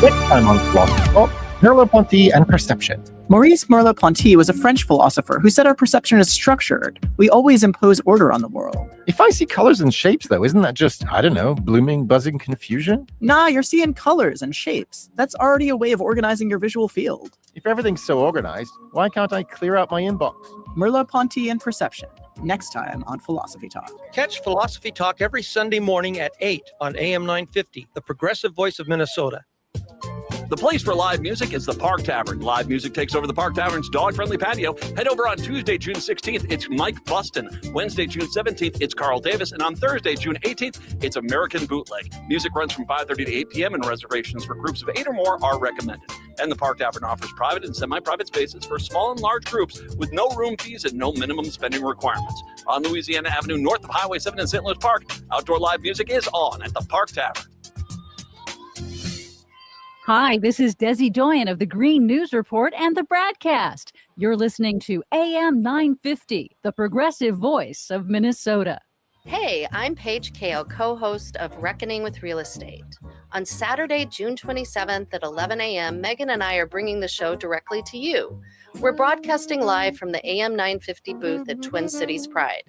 Next time on Philosophy Talk, Merleau-Ponty and perception. Maurice Merleau-Ponty was a French philosopher who said our perception is structured. We always impose order on the world. If I see colors and shapes, though, isn't that just, I don't know, blooming, buzzing confusion? Nah, you're seeing colors and shapes. That's already a way of organizing your visual field. If everything's so organized, why can't I clear out my inbox? Merleau-Ponty and perception. Next time on Philosophy Talk. Catch Philosophy Talk every Sunday morning at 8 on AM 950, the progressive voice of Minnesota. The place for live music is the Park Tavern. Live music takes over the Park Tavern's dog-friendly patio. Head over on Tuesday, June 16th, it's Mike Buston. Wednesday, June 17th, it's Carl Davis. And on Thursday, June 18th, it's American Bootleg. Music runs from 5:30 to 8 p.m. and reservations for groups of 8 or more are recommended. And the Park Tavern offers private and semi-private spaces for small and large groups with no room fees and no minimum spending requirements. On Louisiana Avenue, north of Highway 7 in St. Louis Park, outdoor live music is on at the Park Tavern. Hi, this is Desi Doyen of the Green News Report and the Bradcast. You're listening to AM 950, the progressive voice of Minnesota. Hey, I'm Paige Kale, co-host of Reckoning with Real Estate. On Saturday, June 27th at 11 a.m., Megan and I are bringing the show directly to you. We're broadcasting live from the AM 950 booth at Twin Cities Pride.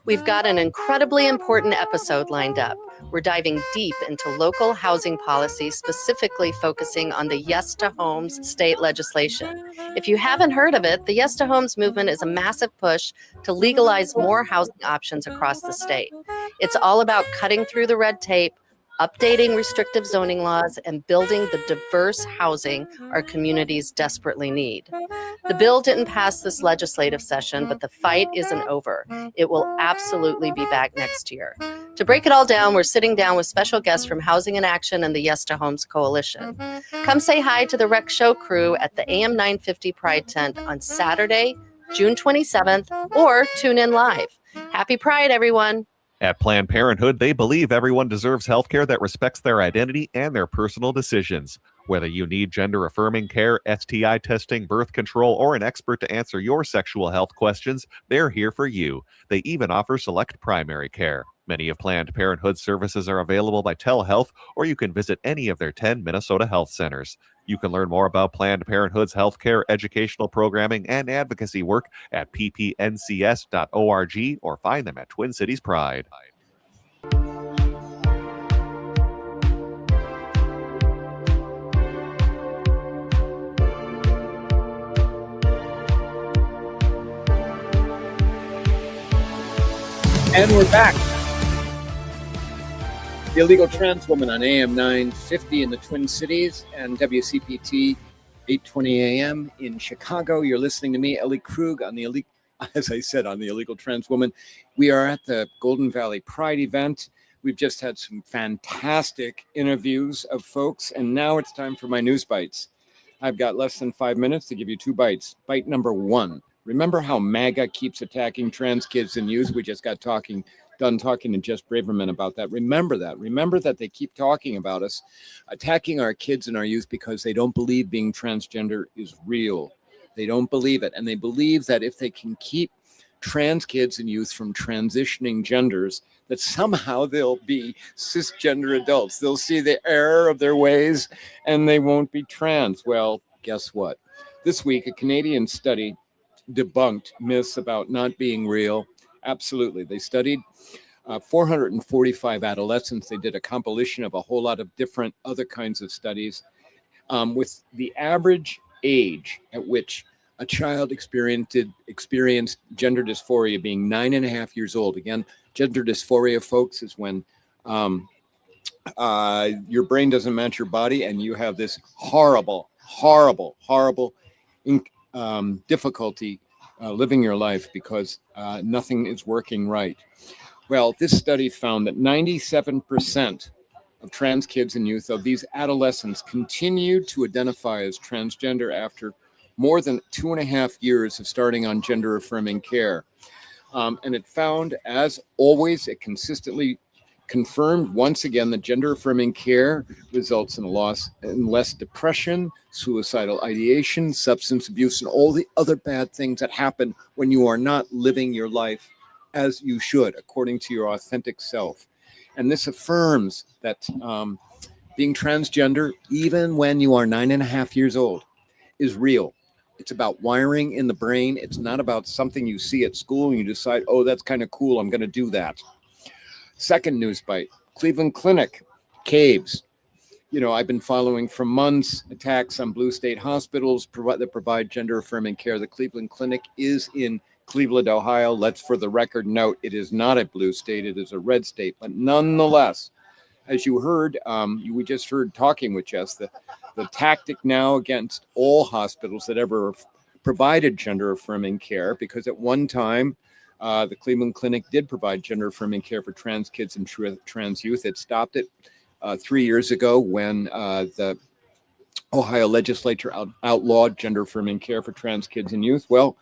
We've got an incredibly important episode lined up. We're diving deep into local housing policy, specifically focusing on the Yes to Homes state legislation. If you haven't heard of it, the Yes to Homes movement is a massive push to legalize more housing options across the state. It's all about cutting through the red tape, updating restrictive zoning laws, and building the diverse housing our communities desperately need. The bill didn't pass this legislative session, but the fight isn't over. It will absolutely be back next year. To break it all down, we're sitting down with special guests from Housing in Action and the Yes to Homes Coalition. Come say hi to the Rec Show crew at the AM 950 Pride Tent on Saturday, June 27th, or tune in live. Happy Pride, everyone. At Planned Parenthood, they believe everyone deserves health care that respects their identity and their personal decisions. Whether you need gender-affirming care, STI testing, birth control, or an expert to answer your sexual health questions, they're here for you. They even offer select primary care. Many of Planned Parenthood's services are available by telehealth, or you can visit any of their 10 Minnesota health centers. You can learn more about Planned Parenthood's healthcare, educational programming, and advocacy work at ppncs.org or find them at Twin Cities Pride. And we're back. The Illegal Trans Woman on AM 950 in the Twin Cities and WCPT 820 AM in Chicago. You're listening to me, Ellie Krug, on the as I said, on the Illegal Trans Woman. We are at the Golden Valley Pride event. We've just had some fantastic interviews of folks, and now it's time for my news bites. I've got less than 5 minutes to give you 2 bites. Bite number 1. Remember how MAGA keeps attacking trans kids and youth? We just got done talking to Jess Braverman about that. Remember that. Remember that they keep talking about us, attacking our kids and our youth because they don't believe being transgender is real. They don't believe it. And they believe that if they can keep trans kids and youth from transitioning genders, that somehow they'll be cisgender adults. They'll see the error of their ways and they won't be trans. Well, guess what? This week, a Canadian study debunked myths about not being real. Absolutely. They studied 445 adolescents. They did a compilation of a whole lot of different other kinds of studies with the average age at which a child experienced gender dysphoria being 9.5 years old. Again, gender dysphoria, folks, is when your brain doesn't match your body and you have this horrible difficulty living your life because nothing is working right. Well, this study found that 97% of trans kids and youth, of these adolescents, continued to identify as transgender after more than 2.5 years of starting on gender-affirming care. And it found, as always, it consistently confirmed once again that gender-affirming care results in less depression, suicidal ideation, substance abuse, and all the other bad things that happen when you are not living your life as you should, according to your authentic self. And this affirms that being transgender, even when you are 9.5 years old, is real. It's about wiring in the brain. It's not about something you see at school and you decide, oh, that's kind of cool, I'm going to do that. Second news bite, Cleveland Clinic, caves. You know, I've been following for months attacks on blue state hospitals that provide gender-affirming care. The Cleveland Clinic is in Cleveland, Ohio. Let's, for the record, note, it is not a blue state. It is a red state. But nonetheless, as you heard, we just heard talking with Jess, the tactic now against all hospitals that ever provided gender-affirming care, because at one time, the Cleveland Clinic did provide gender-affirming care for trans kids and trans youth. It stopped it 3 years ago when the Ohio legislature outlawed gender-affirming care for trans kids and youth. Well,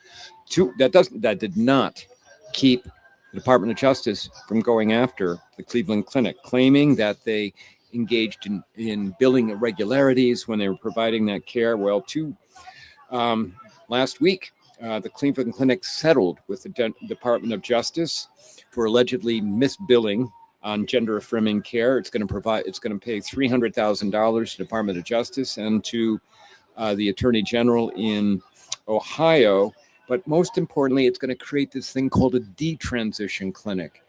that did not keep the Department of Justice from going after the Cleveland Clinic, claiming that they engaged in billing irregularities when they were providing that care. Well, last week, the Cleveland Clinic settled with the Department of Justice for allegedly misbilling on gender-affirming care. It's going to pay $300,000 to the Department of Justice and to the Attorney General in Ohio. But most importantly, it's going to create this thing called a detransition clinic.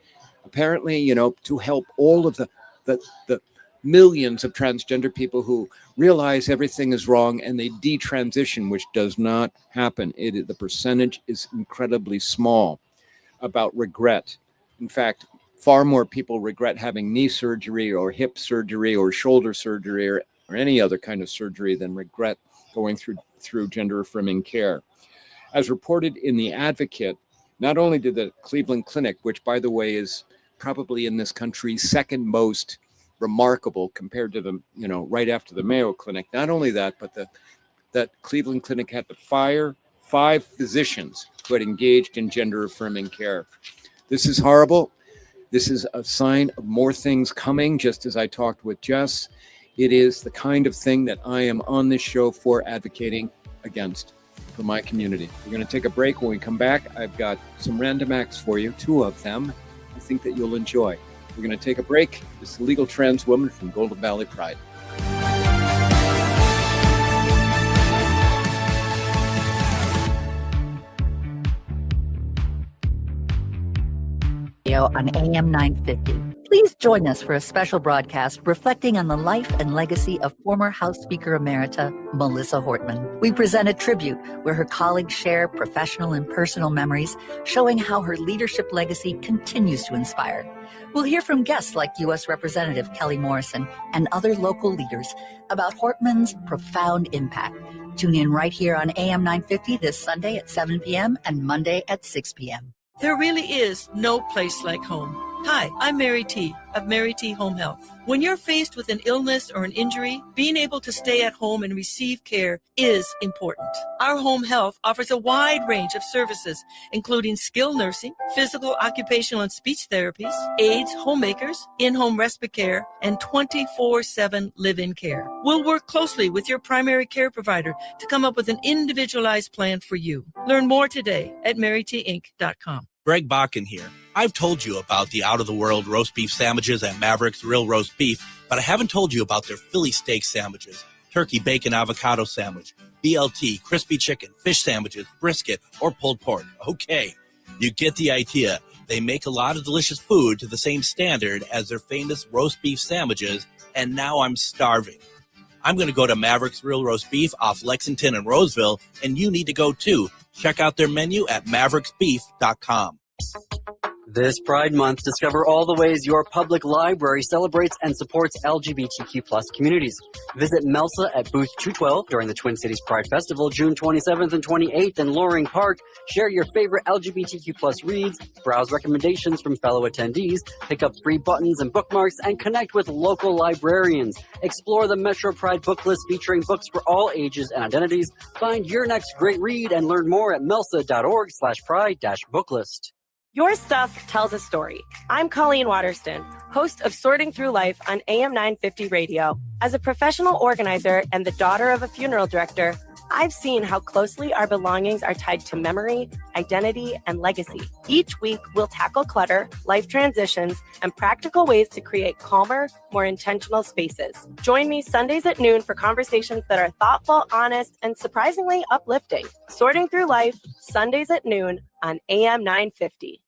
Apparently, to help all of the millions of transgender people who realize everything is wrong and they detransition, which does not happen. The percentage is incredibly small about regret. In fact, far more people regret having knee surgery or hip surgery or shoulder surgery or any other kind of surgery than regret going through gender-affirming care. As reported in The Advocate, not only did the Cleveland Clinic, which, by the way, is probably in this country second most remarkable compared to the, right after the Mayo Clinic, not only that, but that Cleveland Clinic had to fire 5 physicians who had engaged in gender-affirming care. This is horrible. This is a sign of more things coming, just as I talked with Jess. It is the kind of thing that I am on this show for advocating against for my community. We're going to take a break. When we come back, I've got some random acts for you, 2 of them I think that you'll enjoy. We're going to take a break. This is a legal trans woman from Golden Valley Pride. On AM 950. Please join us for a special broadcast reflecting on the life and legacy of former House Speaker Emerita Melissa Hortman. We present a tribute where her colleagues share professional and personal memories, showing how her leadership legacy continues to inspire. We'll hear from guests like U.S. Representative Kelly Morrison and other local leaders about Hortman's profound impact. Tune in right here on AM 950 this Sunday at 7 p.m. and Monday at 6 p.m. There really is no place like home. Hi, I'm Mary T. of Mary T. Home Health. When you're faced with an illness or an injury, being able to stay at home and receive care is important. Our home health offers a wide range of services, including skilled nursing, physical, occupational, and speech therapies, aides, homemakers, in-home respite care, and 24/7 live-in care. We'll work closely with your primary care provider to come up with an individualized plan for you. Learn more today at marytinc.com. Greg Bakken here. I've told you about the out-of-the-world roast beef sandwiches at Maverick's Real Roast Beef, but I haven't told you about their Philly steak sandwiches, turkey bacon avocado sandwich, BLT, crispy chicken, fish sandwiches, brisket, or pulled pork. Okay, you get the idea. They make a lot of delicious food to the same standard as their famous roast beef sandwiches, and now I'm starving. I'm going to go to Maverick's Real Roast Beef off Lexington and Roseville, and you need to go too. Check out their menu at mavericksbeef.com. This Pride Month, discover all the ways your public library celebrates and supports LGBTQ+ communities. Visit MELSA at booth 212 during the Twin Cities Pride Festival, June 27th and 28th in Loring Park. Share your favorite LGBTQ+ reads, browse recommendations from fellow attendees, pick up free buttons and bookmarks, and connect with local librarians. Explore the Metro Pride book list featuring books for all ages and identities. Find your next great read and learn more at melsa.org/pride-booklist. Your stuff tells a story. I'm Colleen Waterston, host of Sorting Through Life on AM 950 Radio. As a professional organizer and the daughter of a funeral director, I've seen how closely our belongings are tied to memory, identity, and legacy. Each week, we'll tackle clutter, life transitions, and practical ways to create calmer, more intentional spaces. Join me Sundays at noon for conversations that are thoughtful, honest, and surprisingly uplifting. Sorting Through Life, Sundays at noon on AM 950.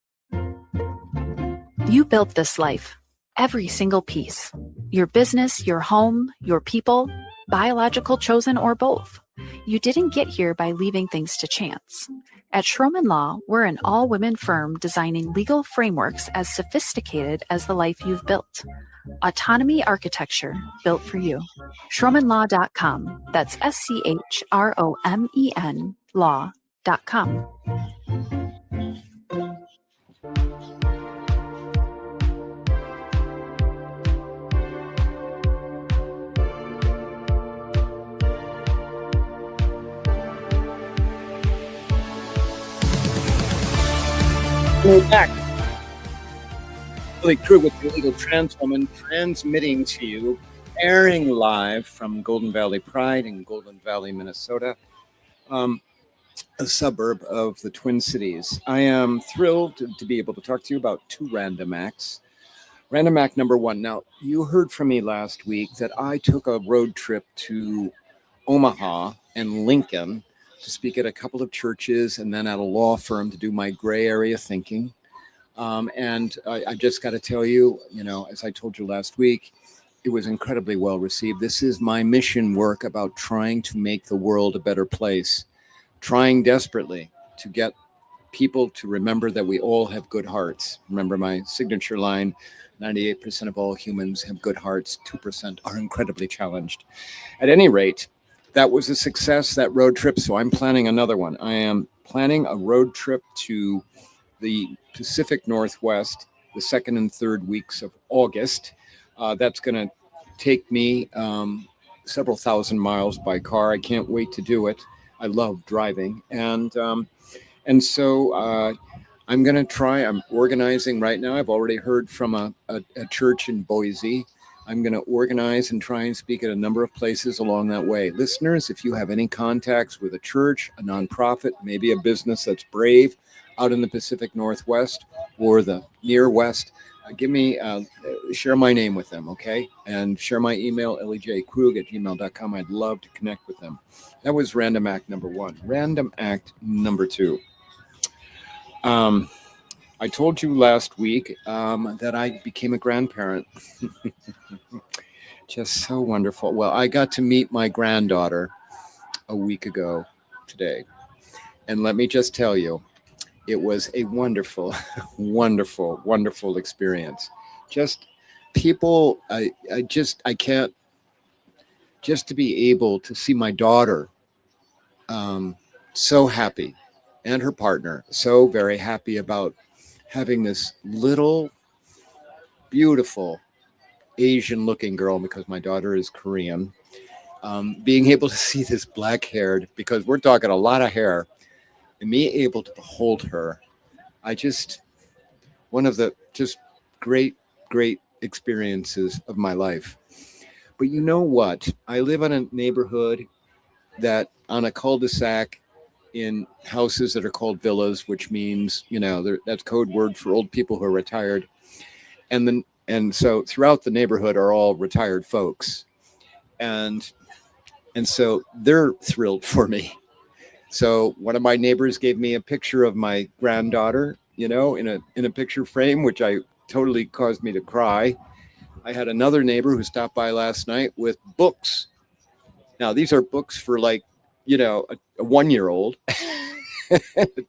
You built this life. Every single piece. Your business, your home, your people, biological chosen or both. You didn't get here by leaving things to chance. At Schroman Law, we're an all-women firm designing legal frameworks as sophisticated as the life you've built. Autonomy architecture built for you. SchromenLaw.com. That's SCHROMEN law.com. We're back. Ellie Krug with the Illegal Trans Woman, transmitting to you, airing live from Golden Valley Pride in Golden Valley, Minnesota, a suburb of the Twin Cities. I am thrilled to be able to talk to you about two random acts. Random act number one. Now, you heard from me last week that I took a road trip to Omaha and Lincoln to speak at a couple of churches and then at a law firm to do my gray area thinking. And I just got to tell you, as I told you last week, it was incredibly well received. This is my mission work about trying to make the world a better place, trying desperately to get people to remember that we all have good hearts. Remember my signature line, 98% of all humans have good hearts, 2% are incredibly challenged. At any rate, that was a success, that road trip, so I'm planning another one. I am planning a road trip to the Pacific Northwest the second and third weeks of August. That's going to take me several thousand miles by car. I can't wait to do it. I love driving. And so I'm going to try. I'm organizing right now. I've already heard from a church in Boise. I'm going to organize and try and speak at a number of places along that way. Listeners, if you have any contacts with a church, a nonprofit, maybe a business that's brave out in the Pacific Northwest or the near West, share my name with them, okay? And share my email, ellieJkrug@gmail.com. I'd love to connect with them. That was random act number one. Random act number two. I told you last week that I became a grandparent. Just so wonderful. Well, I got to meet my granddaughter a week ago today. And let me just tell you, it was a wonderful, wonderful, wonderful experience. Just people, I can't, just to be able to see my daughter so happy, and her partner so very happy about having this little, beautiful Asian-looking girl, because my daughter is Korean, being able to see this black-haired, because we're talking a lot of hair, and me able to hold her, one of the just great, great experiences of my life. But you know what? I live in a neighborhood that on a cul-de-sac in houses that are called villas, which means, that's code word for old people who are retired. And so throughout the neighborhood are all retired folks. And so they're thrilled for me. So one of my neighbors gave me a picture of my granddaughter, in a picture frame, which totally caused me to cry. I had another neighbor who stopped by last night with books. Now, these are books for a 1-year-old, a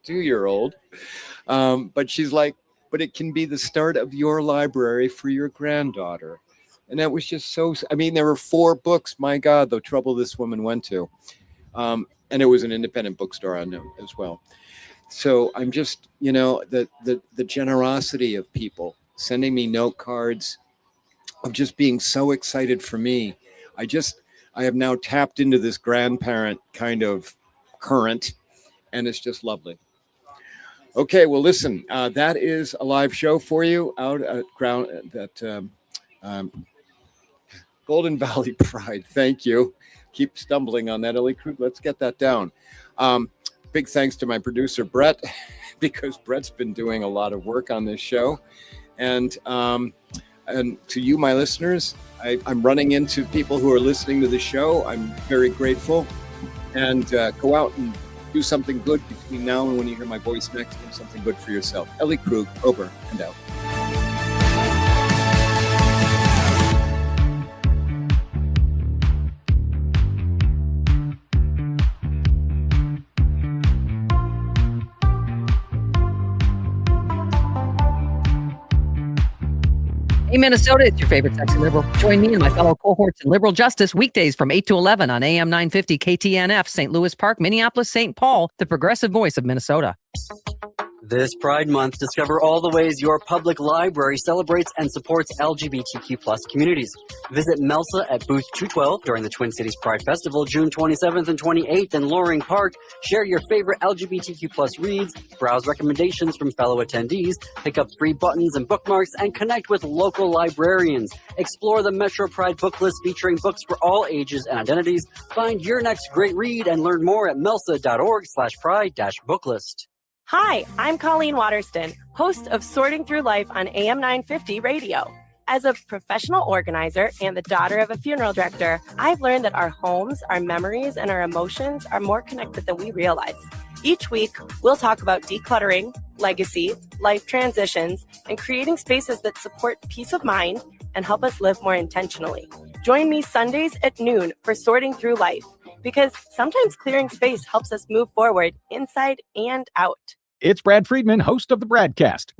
2-year-old. But she's like, but it can be the start of your library for your granddaughter. And that was just there were 4 books, my God, the trouble this woman went to. And it was an independent bookstore I know as well. So I'm just, the generosity of people sending me note cards, of just being so excited for me. I have now tapped into this grandparent kind of current, and it's just lovely. Okay, well, listen, that is a live show for you out at Golden Valley Pride. Thank you. Keep stumbling on that, Ellie Krug. Let's get that down. Big thanks to my producer, Brett, because Brett's been doing a lot of work on this show. And to you, my listeners, I'm running into people who are listening to the show. I'm very grateful. And go out and do something good between now and when you hear my voice next. Do something good for yourself. Ellie Krug, over and out. Hey, Minnesota, it's your favorite sexy liberal. Join me and my fellow cohorts in liberal justice weekdays from 8 to 11 on AM 950 KTNF, St. Louis Park, Minneapolis, St. Paul, the progressive voice of Minnesota. This Pride Month, discover all the ways your public library celebrates and supports LGBTQ plus communities. Visit MELSA at booth 212 during the Twin Cities Pride Festival, June 27th and 28th in Loring Park. Share your favorite LGBTQ plus reads, browse recommendations from fellow attendees, pick up free buttons and bookmarks, and connect with local librarians. Explore the Metro Pride book list featuring books for all ages and identities. Find your next great read and learn more at melsa.org/pride-booklist. Hi, I'm Colleen Waterston, host of Sorting Through Life on AM 950 Radio. As a professional organizer and the daughter of a funeral director, I've learned that our homes, our memories, and our emotions are more connected than we realize. Each week, we'll talk about decluttering, legacy, life transitions, and creating spaces that support peace of mind and help us live more intentionally. Join me Sundays at noon for Sorting Through Life, because sometimes clearing space helps us move forward inside and out. It's Brad Friedman, host of the Bradcast.